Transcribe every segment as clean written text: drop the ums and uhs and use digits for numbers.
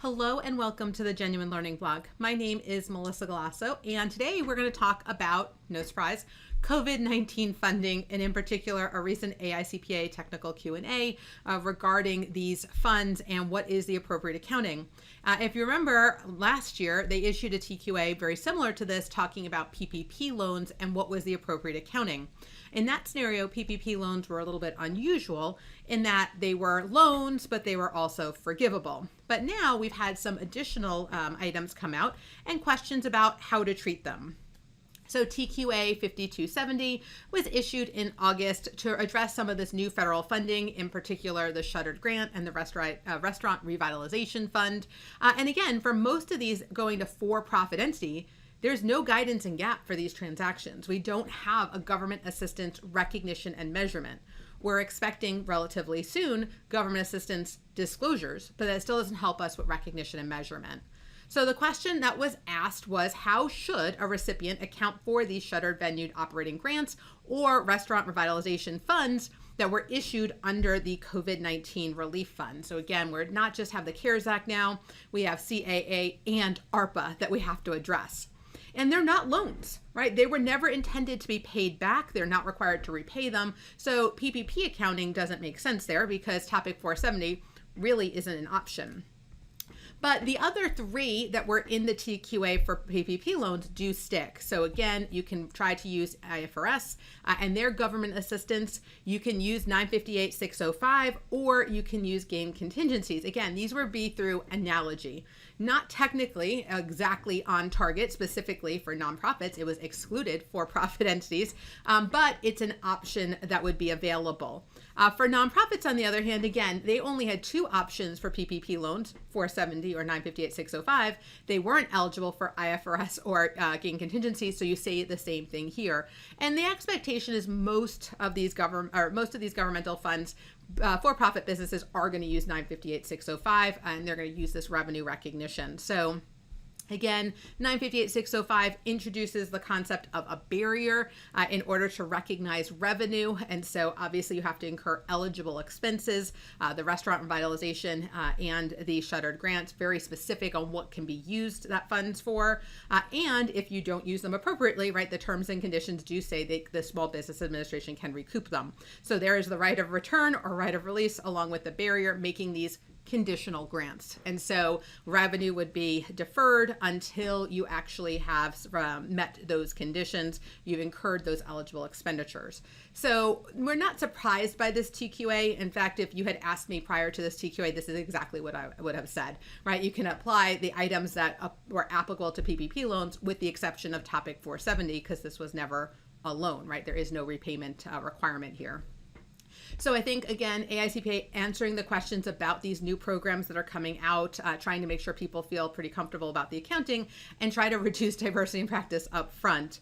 Hello and welcome to the Genuine Learning Blog. My name is Melissa Galasso, and today we're going to talk about, no surprise, COVID-19 funding, and in particular a recent AICPA technical Q&A regarding these funds and what is the appropriate accounting. If you remember, last year they issued a TQA very similar to this, talking about PPP loans and what was the appropriate accounting. In that scenario, PPP loans were a little bit unusual in that they were loans, but they were also forgivable. But now we've had some additional items come out and questions about how to treat them. So TQA 5270 was issued in August to address some of this new federal funding, in particular the shuttered grant and the restaurant revitalization fund. And again, for most of these going to for-profit entity, there's no guidance in GAAP for these transactions. We don't have a government assistance recognition and measurement. We're expecting relatively soon government assistance disclosures, but that still doesn't help us with recognition and measurement. So the question that was asked was, how should a recipient account for these shuttered venue operating grants or restaurant revitalization funds that were issued under the COVID-19 relief fund? So again, we're not just have the CARES Act now, we have CAA and ARPA that we have to address. And they're not loans, right? They were never intended to be paid back. They're not required to repay them. So PPP accounting doesn't make sense there because Topic 470 really isn't an option. But the other three that were in the TQA for PPP loans do stick. So again, you can try to use IFRS and their government assistance. You can use 958-605, or you can use gain contingencies. Again, these would be through analogy. Not technically exactly on target specifically for nonprofits. It was excluded for profit entities, but it's an option that would be available. For nonprofits, on the other hand, again, they only had two options for PPP loans, 470 or 958-605. They weren't eligible for IFRS or gain contingency, so you say the same thing here. And the expectation is most of these governmental funds, for-profit businesses, are going to use 958-605, and they're going to use this revenue recognition. So again, 958-605 introduces the concept of a barrier in order to recognize revenue. And so obviously you have to incur eligible expenses, the restaurant revitalization and the shuttered grants, very specific on what can be used that funds for. And if you don't use them appropriately, right, the terms and conditions do say that the Small Business Administration can recoup them. So there is the right of return or right of release along with the barrier, making these conditional grants. And so revenue would be deferred until you actually have met those conditions. You've incurred those eligible expenditures. So we're not surprised by this TQA. In fact, if you had asked me prior to this TQA, this is exactly what I would have said, right? You can apply the items that were applicable to PPP loans with the exception of Topic 470 because this was never a loan, right? There is no repayment requirement here. So I think, again, AICPA answering the questions about these new programs that are coming out, trying to make sure people feel pretty comfortable about the accounting and try to reduce diversity in practice up front.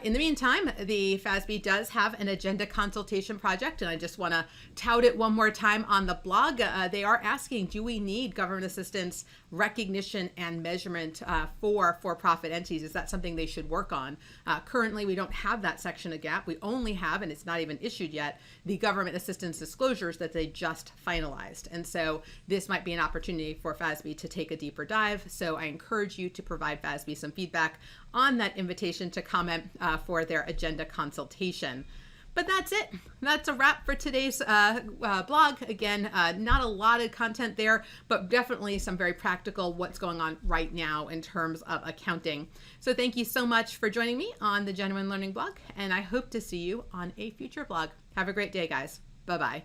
In the meantime, the FASB does have an agenda consultation project, and I just want to tout it one more time on the blog. They are asking, do we need government assistance recognition and measurement for for-profit entities? Is that something they should work on? Currently, we don't have that section of GAAP. We only have, and it's not even issued yet, the government assistance disclosures that they just finalized. And so this might be an opportunity for FASB to take a deeper dive. So I encourage you to provide FASB some feedback on that invitation to comment for their agenda consultation. But that's it. That's a wrap for today's blog. Again, not a lot of content there, but definitely some very practical what's going on right now in terms of accounting. So thank you so much for joining me on the Genuine Learning Blog, and I hope to see you on a future blog. Have a great day, guys. Bye-bye.